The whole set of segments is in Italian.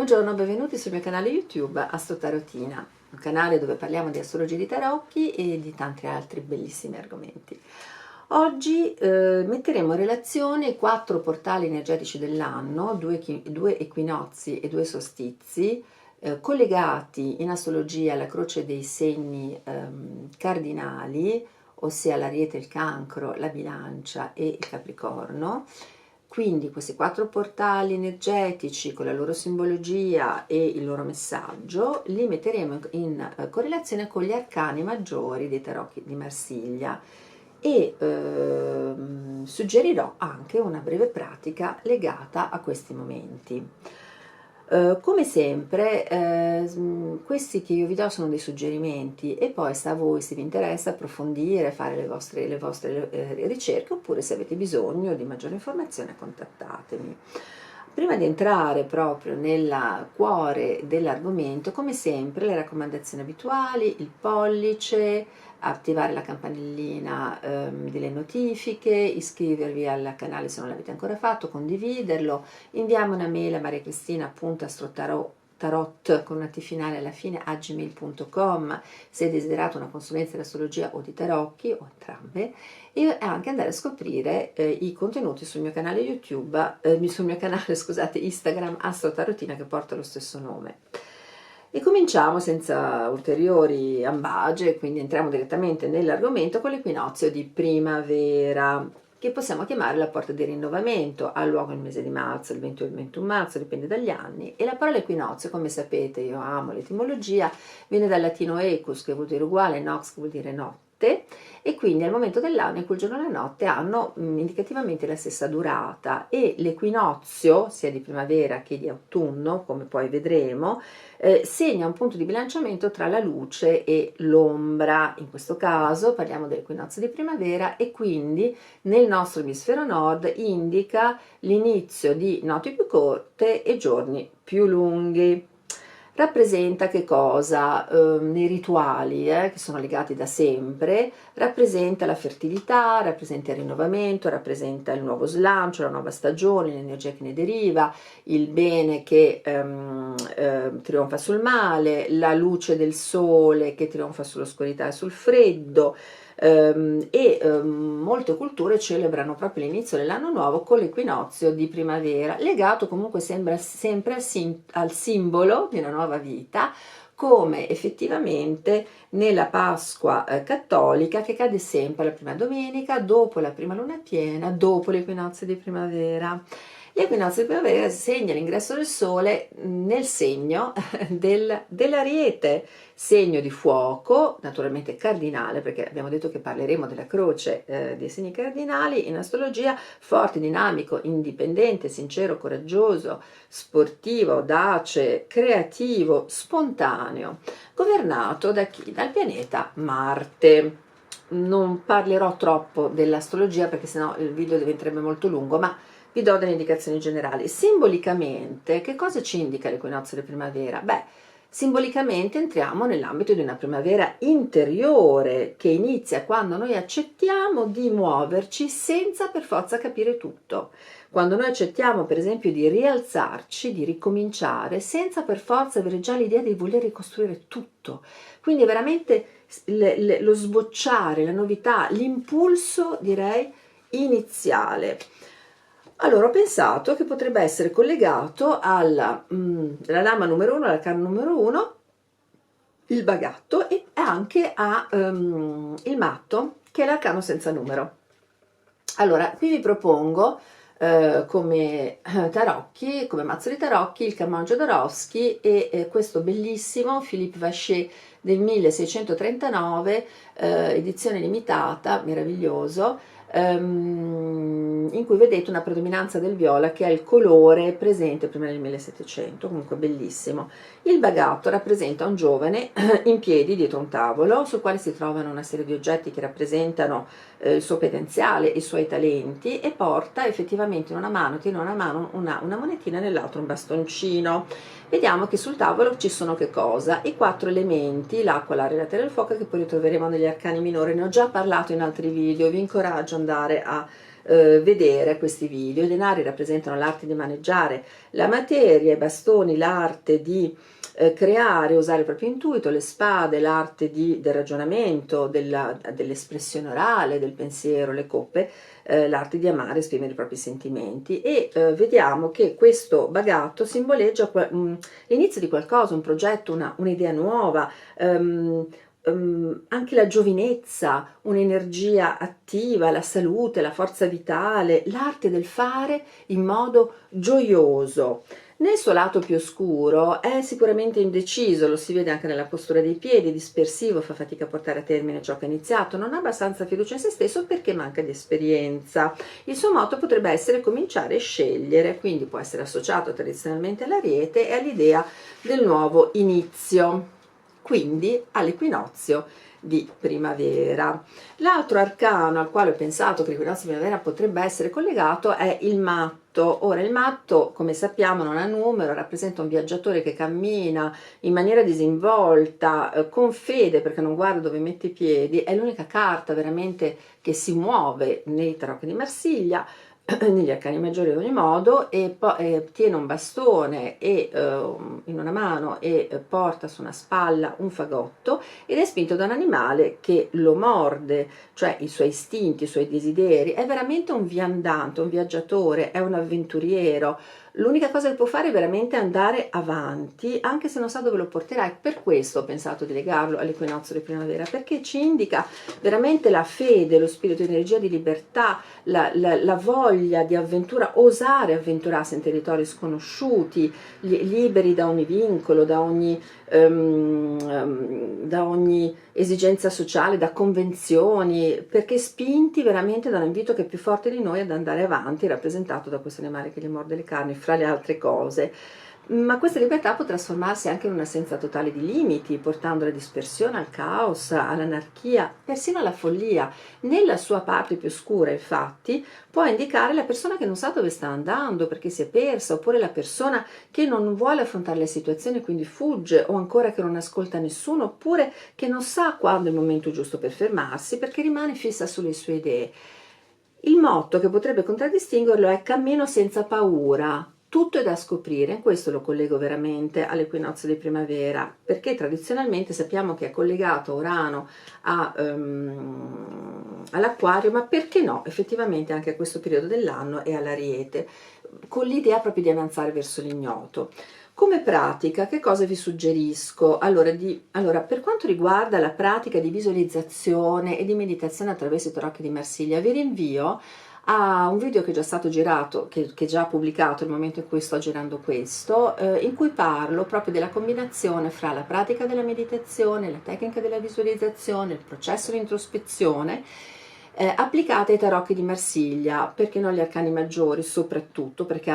Buongiorno, benvenuti sul mio canale YouTube Astrotarotina, un canale dove parliamo di astrologia di tarocchi e di tanti altri bellissimi argomenti. Oggi metteremo in relazione i 4 portali energetici dell'anno, due equinozi e 2 solstizi, collegati in astrologia alla croce dei segni cardinali, ossia l'Ariete, il Cancro, la Bilancia e il Capricorno. Quindi questi 4 portali energetici con la loro simbologia e il loro messaggio li metteremo in correlazione con gli arcani maggiori dei tarocchi di Marsiglia e suggerirò anche una breve pratica legata a questi momenti. Come sempre, questi che io vi do sono dei suggerimenti e poi sta a voi, se vi interessa, approfondire, fare le vostre ricerche, oppure se avete bisogno di maggiore informazione contattatemi. Prima di entrare proprio nel cuore dell'argomento, come sempre le raccomandazioni abituali: il pollice, attivare la campanellina delle notifiche, iscrivervi al canale se non l'avete ancora fatto, condividerlo, inviamo una mail a mariacristina.astrotarot con una T finale alla fine a gmail.com se desiderate una consulenza di astrologia o di tarocchi o entrambe, e anche andare a scoprire i contenuti sul mio canale YouTube, sul mio canale, scusate, Instagram Astrotarotina, che porta lo stesso nome. E cominciamo senza ulteriori ambagie, quindi entriamo direttamente nell'argomento con l'equinozio di primavera, che possiamo chiamare la porta di rinnovamento. Ha luogo nel mese di marzo, il 20 o il 21 marzo, dipende dagli anni, e la parola equinozio, come sapete, io amo l'etimologia, viene dal latino equus, che vuol dire uguale, nox, che vuol dire notte, e quindi è il momento dell'anno in cui il giorno e la notte hanno indicativamente la stessa durata, e l'equinozio, sia di primavera che di autunno, come poi vedremo, segna un punto di bilanciamento tra la luce e l'ombra. In questo caso parliamo dell'equinozio di primavera e quindi nel nostro emisfero nord indica l'inizio di notti più corte e giorni più lunghi. Rappresenta che cosa? Nei rituali che sono legati da sempre, rappresenta la fertilità, rappresenta il rinnovamento, rappresenta il nuovo slancio, la nuova stagione, l'energia che ne deriva, il bene che trionfa sul male, la luce del sole che trionfa sull'oscurità e sul freddo. Molte culture celebrano proprio l'inizio dell'anno nuovo con l'equinozio di primavera, legato comunque sembra sempre al simbolo di una nuova vita, come effettivamente nella Pasqua cattolica, che cade sempre la prima domenica dopo la prima luna piena, dopo l'equinozio di primavera. L'equinozio di primavera segna l'ingresso del sole nel segno dell'Ariete, segno di fuoco, naturalmente cardinale, perché abbiamo detto che parleremo della croce dei segni cardinali in astrologia: forte, dinamico, indipendente, sincero, coraggioso, sportivo, audace, creativo, spontaneo, governato da chi? Dal pianeta Marte. Non parlerò troppo dell'astrologia perché sennò il video diventerebbe molto lungo, ma vi do delle indicazioni generali. Simbolicamente, che cosa ci indica l'equinozio di primavera? Beh, simbolicamente entriamo nell'ambito di una primavera interiore che inizia quando noi accettiamo di muoverci senza per forza capire tutto. Quando noi accettiamo, per esempio, di rialzarci, di ricominciare, senza per forza avere già l'idea di voler ricostruire tutto. Quindi è veramente lo sbocciare, la novità, l'impulso, direi, iniziale. Allora ho pensato che potrebbe essere collegato alla lama numero 1, all'arcano numero 1, il bagatto, e anche a il matto, che è l'arcano senza numero. Allora, qui vi propongo come tarocchi, come mazzo di tarocchi, il Camon Jodorowsky e questo bellissimo Philippe Vacher del 1639, edizione limitata, meraviglioso, in cui vedete una predominanza del viola, che è il colore presente prima del 1700, comunque bellissimo. Il bagatto rappresenta un giovane in piedi dietro un tavolo sul quale si trovano una serie di oggetti che rappresentano il suo potenziale, i suoi talenti, e porta effettivamente in una mano, tiene una mano una monetina, nell'altro un bastoncino. Vediamo che sul tavolo ci sono che cosa? I 4 elementi: l'acqua, l'aria, la terra e il fuoco, che poi ritroveremo negli arcani minori. Ne ho già parlato in altri video, vi incoraggio ad andare a vedere questi video. I denari rappresentano l'arte di maneggiare la materia, i bastoni l'arte di creare, usare il proprio intuito, le spade l'arte del ragionamento, dell'espressione orale, del pensiero, le coppe l'arte di amare, esprimere i propri sentimenti, e vediamo che questo bagatto simboleggia l'inizio di qualcosa, un progetto, un'idea nuova, anche la giovinezza, un'energia attiva, la salute, la forza vitale, l'arte del fare in modo gioioso. Nel suo lato più oscuro è sicuramente indeciso, lo si vede anche nella postura dei piedi, dispersivo, fa fatica a portare a termine ciò che ha iniziato, non ha abbastanza fiducia in se stesso perché manca di esperienza. Il suo motto potrebbe essere cominciare e scegliere, quindi può essere associato tradizionalmente all'Ariete e all'idea del nuovo inizio, quindi all'equinozio di primavera. L'altro arcano al quale ho pensato che l'equinozio di primavera potrebbe essere collegato è il matto. Ora, il matto, come sappiamo, non ha numero, rappresenta un viaggiatore che cammina in maniera disinvolta, con fede perché non guarda dove mette i piedi, è l'unica carta veramente che si muove nei tarocchi di Marsiglia, negli arcani maggiori ad ogni modo, e poi tiene un bastone in una mano e porta su una spalla un fagotto ed è spinto da un animale che lo morde, cioè i suoi istinti, i suoi desideri. È veramente un viandante, un viaggiatore, è un avventuriero. L'unica cosa che può fare è veramente andare avanti, anche se non sa dove lo porterà, e per questo ho pensato di legarlo all'equinozio di primavera, perché ci indica veramente la fede, lo spirito di energia, di libertà, la voglia di avventura, osare avventurarsi in territori sconosciuti, liberi da ogni vincolo, da ogni esigenza sociale, da convenzioni, perché spinti veramente da un invito che è più forte di noi ad andare avanti, rappresentato da questo animale che gli morde le carni, fra le altre cose. Ma questa libertà può trasformarsi anche in un'assenza totale di limiti, portando alla dispersione, al caos, all'anarchia, persino alla follia. Nella sua parte più scura, infatti, può indicare la persona che non sa dove sta andando perché si è persa, oppure la persona che non vuole affrontare le situazioni e quindi fugge, o ancora che non ascolta nessuno, oppure che non sa quando è il momento giusto per fermarsi perché rimane fissa sulle sue idee. Il motto che potrebbe contraddistinguerlo è cammino senza paura. Tutto è da scoprire, questo lo collego veramente all'equinozio di primavera, perché tradizionalmente sappiamo che è collegato Urano all'Acquario, ma perché no, effettivamente anche a questo periodo dell'anno e all'Ariete, con l'idea proprio di avanzare verso l'ignoto. Come pratica, che cosa vi suggerisco? Allora, per quanto riguarda la pratica di visualizzazione e di meditazione attraverso i tarocchi di Marsiglia, vi rinvio a un video che è già stato girato, che è già pubblicato nel momento in cui sto girando questo, in cui parlo proprio della combinazione fra la pratica della meditazione, la tecnica della visualizzazione, il processo di introspezione, applicate ai tarocchi di Marsiglia, perché non gli arcani maggiori, soprattutto perché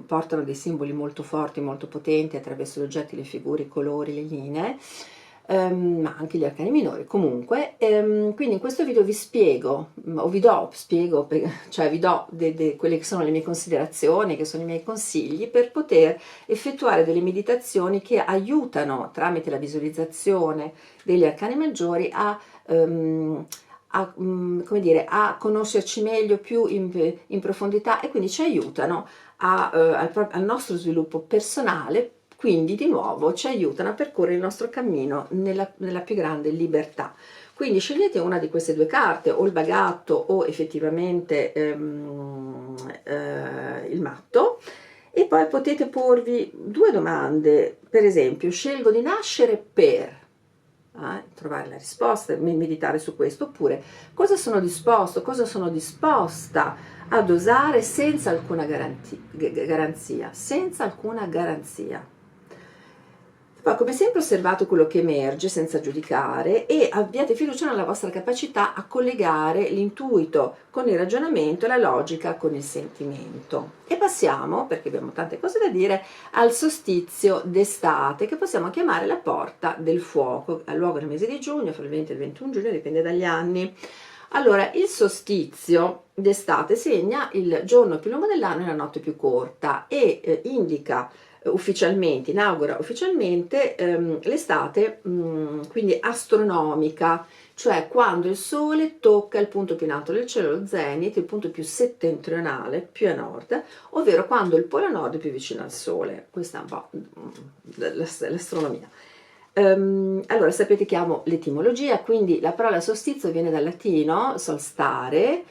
portano dei simboli molto forti, molto potenti attraverso gli oggetti, le figure, i colori, le linee, ma anche gli arcani minori. Comunque, quindi in questo video vi spiego, o vi do, spiego, cioè vi do quelle che sono le mie considerazioni, che sono i miei consigli per poter effettuare delle meditazioni che aiutano tramite la visualizzazione degli arcani maggiori come dire, a conoscerci meglio, più in profondità, e quindi ci aiutano al nostro sviluppo personale, quindi di nuovo ci aiutano a percorrere il nostro cammino nella più grande libertà. Quindi scegliete una di queste due carte, o il bagatto o effettivamente il matto, e poi potete porvi due domande. Per esempio, scelgo di nascere per trovare la risposta, meditare su questo, oppure cosa sono disposta ad osare senza alcuna garanzia, senza alcuna garanzia. Poi, come sempre, osservate quello che emerge senza giudicare e abbiate fiducia nella vostra capacità a collegare l'intuito con il ragionamento e la logica con il sentimento. E passiamo, perché abbiamo tante cose da dire, al solstizio d'estate, che possiamo chiamare la porta del fuoco, ha luogo nel mese di giugno, fra il 20 e il 21 giugno, dipende dagli anni. Allora, il solstizio d'estate segna il giorno più lungo dell'anno e la notte più corta, e inaugura ufficialmente l'estate, quindi astronomica, cioè quando il Sole tocca il punto più in alto del cielo, lo zenit, il punto più settentrionale, più a nord, ovvero quando il polo nord è più vicino al Sole. Questa è un po' l'astronomia. Allora, sapete che amo l'etimologia, quindi la parola solstizio viene dal latino solstare,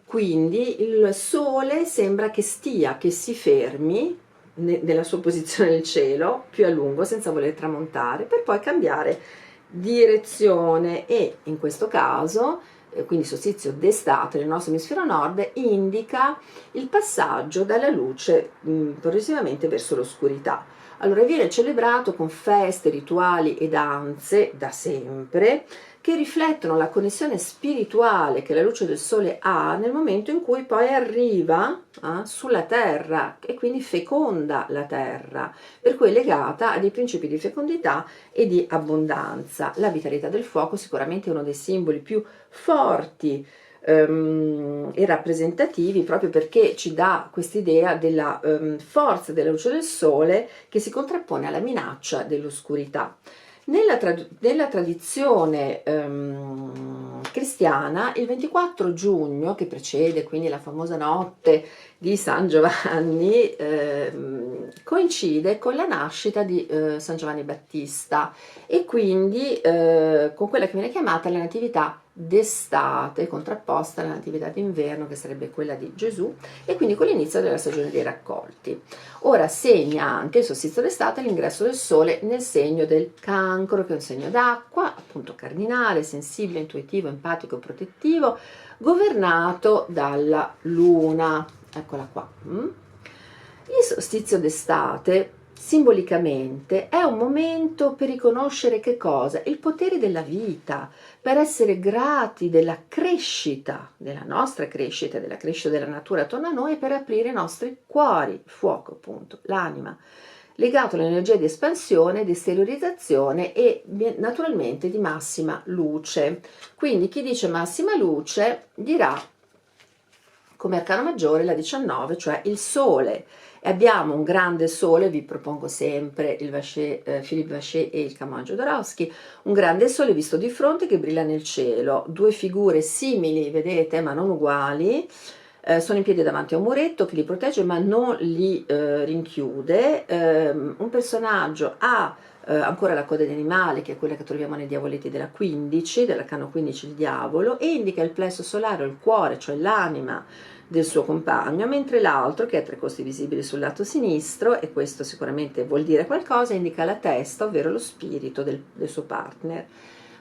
quindi il Sole sembra che stia, che si fermi nella sua posizione nel cielo più a lungo senza voler tramontare, per poi cambiare direzione, e in questo caso quindi solstizio d'estate nel nostro emisfero nord indica il passaggio dalla luce progressivamente verso l'oscurità. Allora viene celebrato con feste, rituali e danze da sempre, che riflettono la connessione spirituale che la luce del sole ha nel momento in cui poi arriva sulla terra e quindi feconda la terra, per cui è legata a dei principi di fecondità e di abbondanza. La vitalità del fuoco sicuramente è uno dei simboli più forti e rappresentativi, proprio perché ci dà quest'idea della forza della luce del sole che si contrappone alla minaccia dell'oscurità. Nella tradizione cristiana, il 24 giugno, che precede quindi la famosa notte di San Giovanni, coincide con la nascita di San Giovanni Battista, e quindi con quella che viene chiamata la natività d'estate, contrapposta alla natività d'inverno, che sarebbe quella di Gesù, e quindi con l'inizio della stagione dei raccolti. Ora segna anche il solstizio d'estate l'ingresso del sole nel segno del cancro, che è un segno d'acqua, appunto cardinale, sensibile, intuitivo, empatico, protettivo, governato dalla luna. Eccola qua. Il solstizio d'estate simbolicamente è un momento per riconoscere che cosa? Il potere della vita, per essere grati della crescita, della nostra crescita, della crescita della natura attorno a noi, e per aprire i nostri cuori, il fuoco appunto, l'anima, legato all'energia di espansione, di esteriorizzazione e naturalmente di massima luce. Quindi chi dice massima luce dirà come arcano maggiore la 19, cioè il sole. E abbiamo un grande sole, vi propongo sempre il Philippe Vacher e il Camões Jodorowsky, un grande sole visto di fronte che brilla nel cielo, due figure simili, vedete, ma non uguali, sono in piedi davanti a un muretto che li protegge ma non li rinchiude. Un personaggio ha ancora la coda di animale, che è quella che troviamo nei diavoletti della 15, dell'arcano 15, il diavolo, e indica il plesso solare, o il cuore, cioè l'anima del suo compagno, mentre l'altro, che ha tre costi visibili sul lato sinistro, e questo sicuramente vuol dire qualcosa, indica la testa, ovvero lo spirito del suo partner.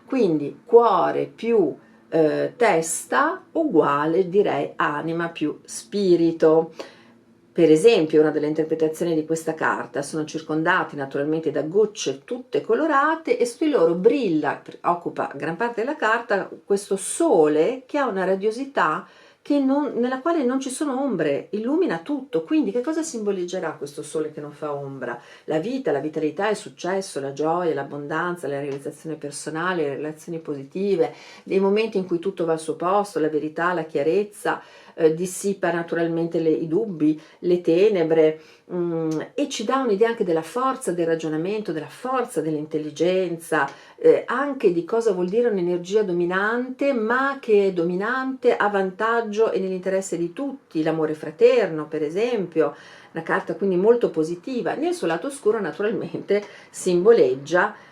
Quindi cuore più testa uguale, direi, anima più spirito. Per esempio, una delle interpretazioni di questa carta: sono circondati naturalmente da gocce tutte colorate e su di loro brilla, occupa gran parte della carta, questo sole che ha una radiosità nella quale non ci sono ombre, illumina tutto. Quindi che cosa simboleggerà questo sole che non fa ombra? La vita, la vitalità, il successo, la gioia, l'abbondanza, la realizzazione personale, le relazioni positive, dei momenti in cui tutto va al suo posto, la verità, la chiarezza, dissipa naturalmente i dubbi, le tenebre, e ci dà un'idea anche della forza del ragionamento, della forza dell'intelligenza, anche di cosa vuol dire un'energia dominante, ma che è dominante a vantaggio e nell'interesse di tutti, l'amore fraterno per esempio, una carta quindi molto positiva. Nel suo lato oscuro naturalmente simboleggia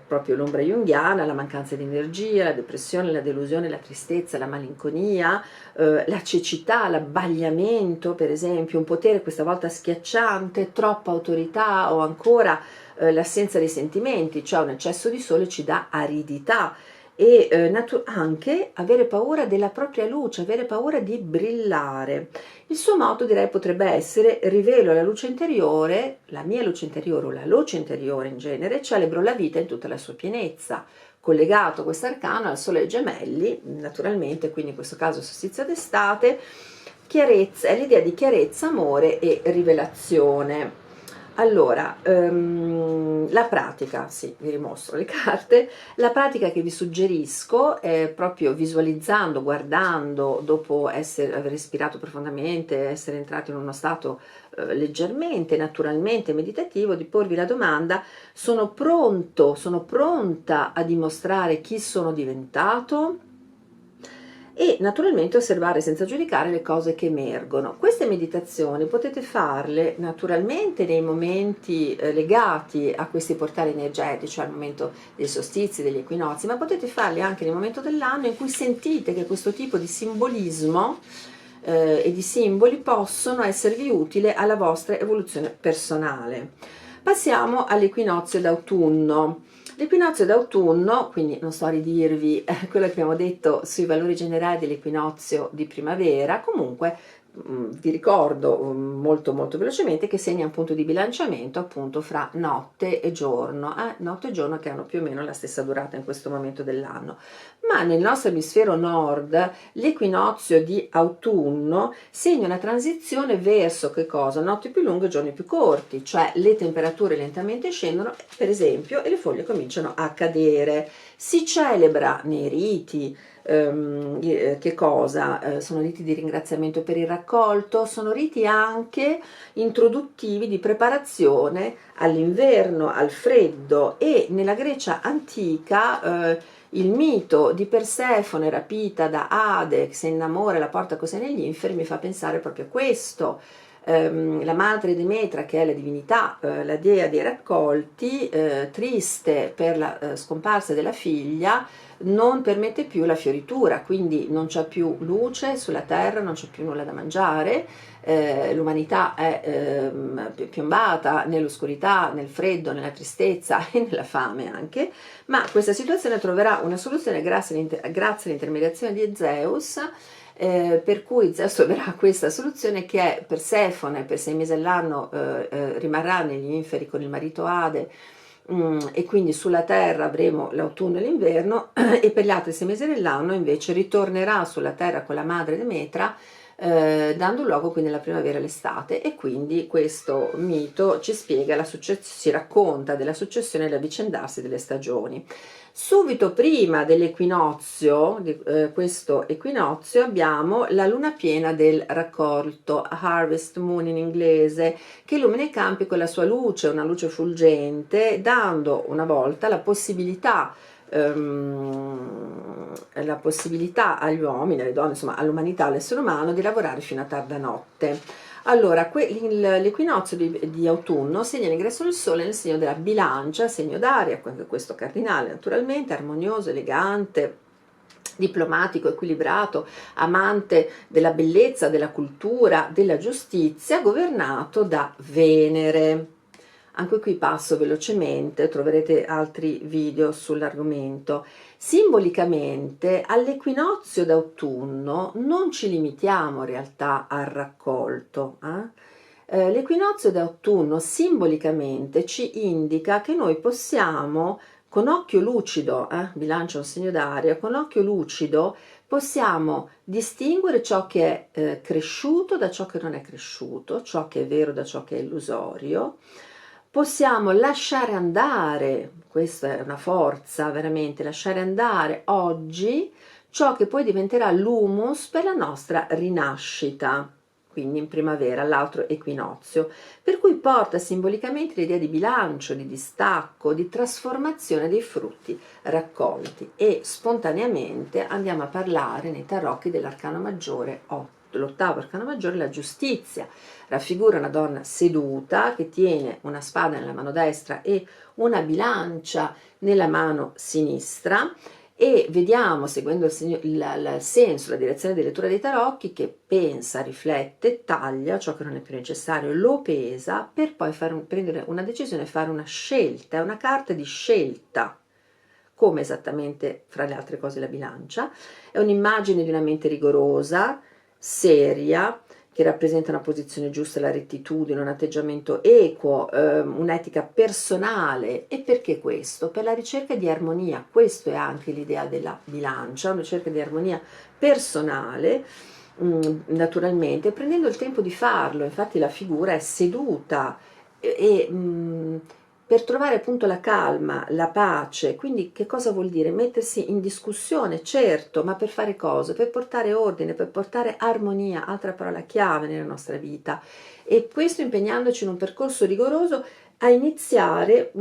proprio l'ombra junghiana, la mancanza di energia, la depressione, la delusione, la tristezza, la malinconia, la cecità, l'abbagliamento per esempio, un potere questa volta schiacciante, troppa autorità, o ancora l'assenza di sentimenti, cioè un eccesso di sole ci dà aridità, e anche avere paura della propria luce, avere paura di brillare. Il suo motto, direi, potrebbe essere: rivelo la luce interiore, la mia luce interiore, o la luce interiore in genere, celebro la vita in tutta la sua pienezza. Collegato questo arcano al sole ai gemelli, naturalmente, quindi in questo caso solstizio d'estate, chiarezza, è l'idea di chiarezza, amore e rivelazione. Allora, la pratica, sì, vi dimostro le carte. La pratica che vi suggerisco è proprio visualizzando, guardando, dopo aver respirato profondamente, essere entrati in uno stato leggermente, naturalmente meditativo, di porvi la domanda: sono pronta a dimostrare chi sono diventato? E naturalmente osservare senza giudicare le cose che emergono. Queste meditazioni potete farle naturalmente nei momenti legati a questi portali energetici, cioè al momento dei solstizi, degli equinozi, ma potete farle anche nel momento dell'anno in cui sentite che questo tipo di simbolismo e di simboli possono esservi utile alla vostra evoluzione personale. Passiamo all'equinozio d'autunno. L'equinozio d'autunno, quindi non sto a ridirvi quello che abbiamo detto sui valori generali dell'equinozio di primavera, comunque vi ricordo molto molto velocemente che segna un punto di bilanciamento appunto fra notte e giorno che hanno più o meno la stessa durata in questo momento dell'anno. Ma nel nostro emisfero nord l'equinozio di autunno segna una transizione verso che cosa? Notti più lunghe, giorni più corti, cioè le temperature lentamente scendono, per esempio, e le foglie cominciano a cadere. Si celebra nei riti che cosa? Sono riti di ringraziamento per il raccolto, sono riti anche introduttivi di preparazione all'inverno, al freddo, e nella Grecia antica il mito di Persefone rapita da Ade che si innamora e la porta così negli inferi mi fa pensare proprio a questo. La madre Demetra, che è la divinità, la dea dei raccolti, triste per la scomparsa della figlia, non permette più la fioritura, quindi non c'è più luce sulla terra, non c'è più nulla da mangiare, l'umanità è piombata nell'oscurità, nel freddo, nella tristezza e nella fame anche, ma questa situazione troverà una soluzione grazie all'intermediazione di Zeus, per cui Zeus troverà questa soluzione che è Persefone per 6 mesi all'anno rimarrà negli inferi con il marito Ade, e quindi sulla terra avremo l'autunno e l'inverno e per gli altri 6 mesi dell'anno invece ritornerà sulla terra con la madre Demetra, dando luogo quindi alla primavera e l'estate, e quindi questo mito ci spiega ci racconta della successione e l'avvicendarsi delle stagioni. Subito prima dell'equinozio, di questo equinozio, abbiamo la luna piena del raccolto, harvest moon in inglese, che illumina i campi con la sua luce, una luce fulgente, dando una volta la possibilità agli uomini, alle donne, insomma all'umanità, all'essere umano, di lavorare fino a tarda notte. Allora, l'equinozio di autunno segna l'ingresso del sole nel segno della bilancia, segno d'aria, anche questo cardinale naturalmente, armonioso, elegante, diplomatico, equilibrato, amante della bellezza, della cultura, della giustizia, governato da Venere. Anche qui passo velocemente, troverete altri video sull'argomento. Simbolicamente all'equinozio d'autunno non ci limitiamo in realtà al raccolto. L'equinozio d'autunno simbolicamente ci indica che noi possiamo, con occhio lucido, bilancia un segno d'aria, con occhio lucido possiamo distinguere ciò che è cresciuto da ciò che non è cresciuto, ciò che è vero da ciò che è illusorio. Possiamo lasciare andare, questa è una forza veramente, lasciare andare oggi ciò che poi diventerà l'humus per la nostra rinascita, quindi in primavera, l'altro equinozio, per cui porta simbolicamente l'idea di bilancio, di distacco, di trasformazione dei frutti raccolti, e spontaneamente andiamo a parlare nei tarocchi dell'arcano maggiore 8. L'ottavo arcano maggiore, la giustizia, raffigura una donna seduta che tiene una spada nella mano destra e una bilancia nella mano sinistra, e vediamo, seguendo il senso, la direzione di lettura dei tarocchi, che pensa, riflette, taglia ciò che non è più necessario, lo pesa per poi prendere una decisione, fare una scelta. È una carta di scelta, come esattamente fra le altre cose la bilancia. È un'immagine di una mente rigorosa, seria, che rappresenta una posizione giusta, la rettitudine, un atteggiamento equo, un'etica personale. E perché questo? Per la ricerca di armonia. Questo è anche l'idea della bilancia, una ricerca di armonia personale, naturalmente, prendendo il tempo di farlo. Infatti la figura è seduta per trovare appunto la calma, la pace. Quindi che cosa vuol dire? Mettersi in discussione, certo, ma per fare cosa? Per portare ordine, per portare armonia, altra parola chiave nella nostra vita. e questo impegnandoci in un percorso rigoroso a iniziare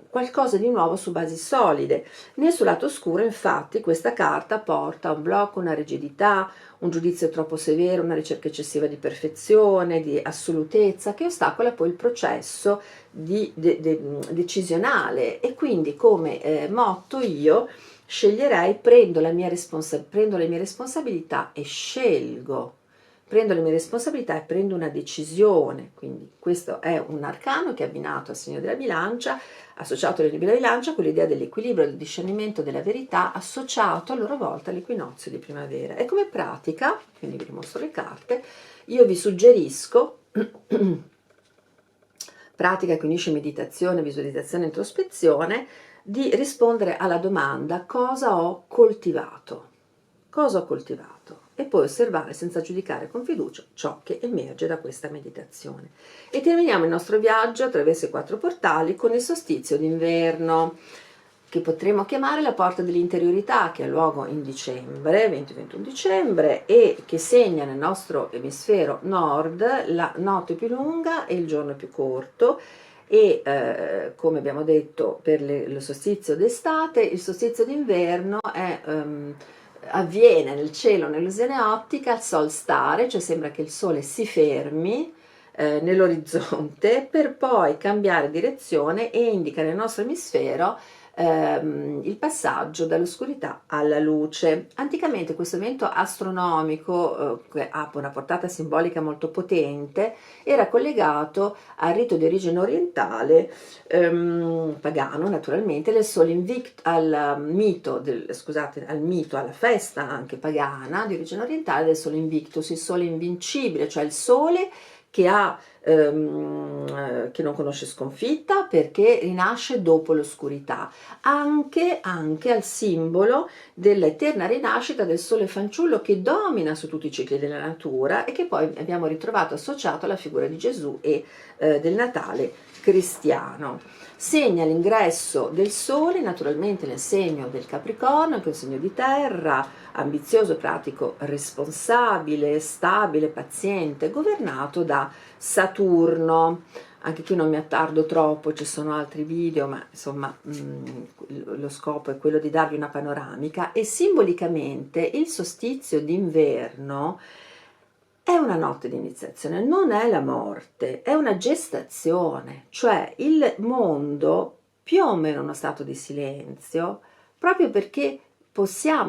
qualcosa di nuovo su basi solide. Nel suo lato oscuro, infatti, questa carta porta a un blocco, una rigidità, un giudizio troppo severo, una ricerca eccessiva di perfezione, di assolutezza, che ostacola poi il processo decisionale. E quindi come motto io sceglierei: prendo le mie responsabilità e scelgo. Prendo le mie responsabilità e prendo una decisione. Quindi questo è un arcano che è abbinato al segno della bilancia, associato al segno della bilancia con l'idea dell'equilibrio, del discernimento della verità, associato a loro volta all'equinozio di primavera. E come pratica, quindi vi dimostro le carte, io vi suggerisco pratica che unisce meditazione, visualizzazione e introspezione, di rispondere alla domanda: cosa ho coltivato? Cosa ho coltivato? E poi osservare senza giudicare con fiducia ciò che emerge da questa meditazione. E terminiamo il nostro viaggio attraverso i 4 portali con il solstizio d'inverno, che potremmo chiamare la porta dell'interiorità, che ha luogo in dicembre, 20-21 dicembre, e che segna nel nostro emisfero nord la notte più lunga e il giorno più corto. E come abbiamo detto per lo solstizio d'estate, il solstizio d'inverno avviene nel cielo, nell'illusione ottica, il sol stare, cioè sembra che il sole si fermi nell'orizzonte per poi cambiare direzione e indica nel nostro emisfero il passaggio dall'oscurità alla luce. Anticamente questo evento astronomico, che ha una portata simbolica molto potente, era collegato al rito di origine orientale, pagano naturalmente, del sole invicto, al mito, al mito, alla festa anche pagana di origine orientale del sole invictus, il sole invincibile, cioè il sole che che non conosce sconfitta perché rinasce dopo l'oscurità, anche al simbolo dell'eterna rinascita del sole fanciullo che domina su tutti i cicli della natura e che poi abbiamo ritrovato associato alla figura di Gesù e del Natale cristiano. Segna l'ingresso del sole naturalmente nel segno del Capricorno, che è un segno di terra, ambizioso, pratico, responsabile, stabile, paziente, governato da Saturno. Anche qui non mi attardo troppo, ci sono altri video, ma insomma lo scopo è quello di darvi una panoramica. E simbolicamente il solstizio d'inverno è una notte di iniziazione, non è la morte, è una gestazione, cioè il mondo più o meno in uno stato di silenzio, proprio perché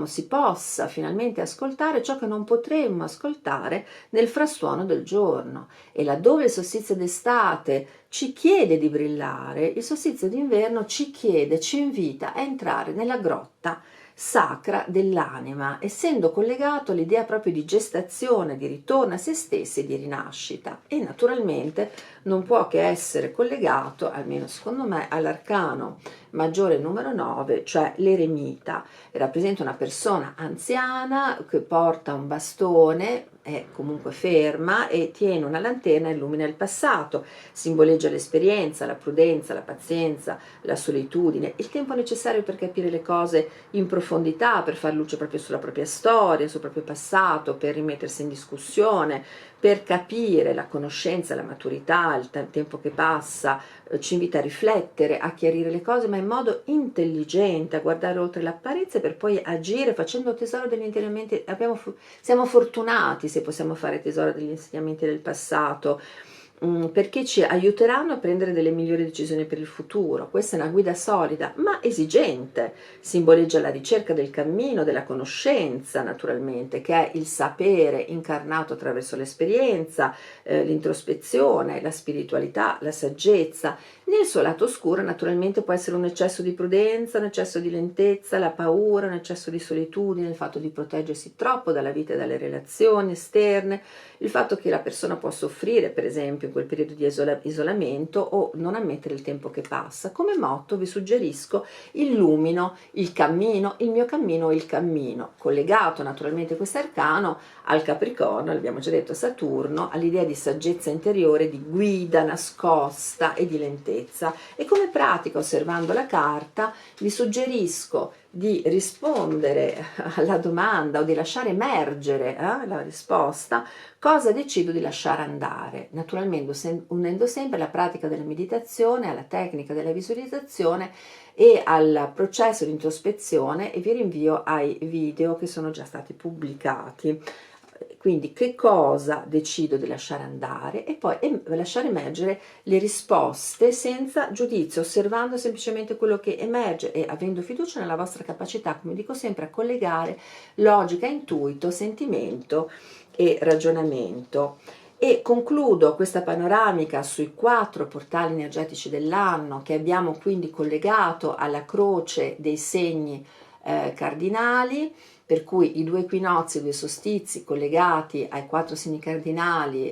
si possa finalmente ascoltare ciò che non potremmo ascoltare nel frastuono del giorno. E laddove il solstizio d'estate ci chiede di brillare, il solstizio d'inverno ci chiede, ci invita a entrare nella grotta sacra dell'anima, essendo collegato all'idea proprio di gestazione, di ritorno a se stessi e di rinascita. E naturalmente non può che essere collegato, almeno secondo me, all'arcano maggiore numero 9, cioè l'eremita. Rappresenta una persona anziana che porta un bastone, è comunque ferma e tiene una lanterna e illumina il passato, simboleggia l'esperienza, la prudenza, la pazienza, la solitudine, il tempo necessario per capire le cose in profondità, per far luce proprio sulla propria storia, sul proprio passato, per rimettersi in discussione, per capire la conoscenza, la maturità, il tempo che passa, ci invita a riflettere, a chiarire le cose, ma in modo intelligente, a guardare oltre l'apparenza per poi agire facendo tesoro degli insegnamenti. Siamo fortunati se possiamo fare tesoro degli insegnamenti del passato, perché ci aiuteranno a prendere delle migliori decisioni per il futuro. Questa è una guida solida ma esigente, simboleggia la ricerca del cammino, della conoscenza naturalmente, che è il sapere incarnato attraverso l'esperienza, l'introspezione, la spiritualità, la saggezza. Nel suo lato oscuro naturalmente può essere un eccesso di prudenza, un eccesso di lentezza, la paura, un eccesso di solitudine, il fatto di proteggersi troppo dalla vita e dalle relazioni esterne, il fatto che la persona può soffrire per esempio in quel periodo di isolamento o non ammettere il tempo che passa. Come motto vi suggerisco: illumino il cammino, il mio cammino è il cammino, collegato naturalmente questo arcano al Capricorno, l'abbiamo già detto, Saturno, all'idea di saggezza interiore, di guida nascosta e di lentezza. E come pratica, osservando la carta, vi suggerisco di rispondere alla domanda o di lasciare emergere la risposta, cosa decido di lasciare andare, naturalmente unendo sempre la pratica della meditazione alla tecnica della visualizzazione e al processo di introspezione, e vi rinvio ai video che sono già stati pubblicati. Quindi che cosa decido di lasciare andare, e poi lasciare emergere le risposte senza giudizio, osservando semplicemente quello che emerge e avendo fiducia nella vostra capacità, come dico sempre, a collegare logica, intuito, sentimento e ragionamento. E concludo questa panoramica sui 4 portali energetici dell'anno, che abbiamo quindi collegato alla croce dei segni cardinali, per cui i 2 equinozi, i 2 solstizi collegati ai 4 segni cardinali,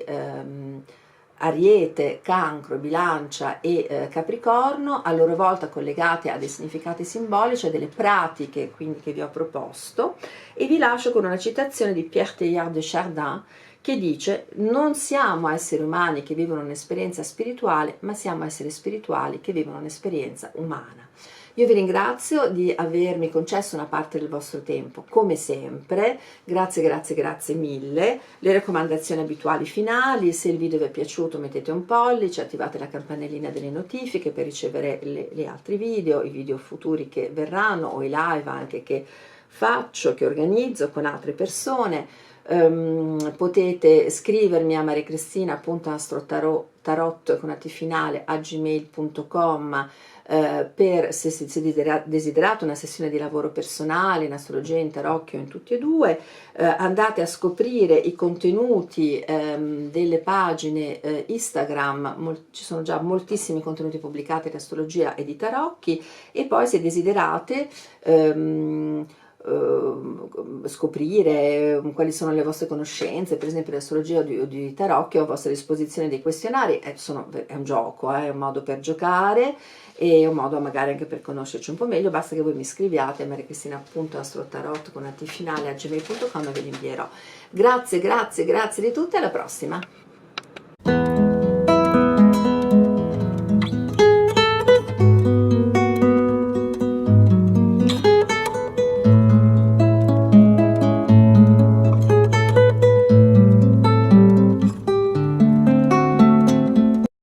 Ariete, Cancro, Bilancia e Capricorno, a loro volta collegate a dei significati simbolici, a delle pratiche quindi che vi ho proposto. E vi lascio con una citazione di Pierre Teilhard de Chardin, che dice: non siamo esseri umani che vivono un'esperienza spirituale, ma siamo esseri spirituali che vivono un'esperienza umana. Io vi ringrazio di avermi concesso una parte del vostro tempo, come sempre. Grazie, grazie, grazie mille. Le raccomandazioni abituali finali: se il video vi è piaciuto mettete un pollice, attivate la campanellina delle notifiche per ricevere gli altri video, i video futuri che verranno, o i live anche che faccio, che organizzo con altre persone. Potete scrivermi a mariacristina.astrotarot con T finale a gmail.com per se desiderate una sessione di lavoro personale in astrologia, in tarocchio, in tutti e due. Andate a scoprire i contenuti delle pagine Instagram, ci sono già moltissimi contenuti pubblicati di astrologia e di tarocchi, e poi se desiderate scoprire quali sono le vostre conoscenze, per esempio l'astrologia o di tarocchio, a vostra disposizione dei questionari. È un gioco, è un modo per giocare e un modo magari anche per conoscerci un po' meglio. Basta che voi mi scriviate a mariacristina.astrotarot con T finale a gmail.com e ve li invierò. Grazie, grazie, grazie di tutte, alla prossima.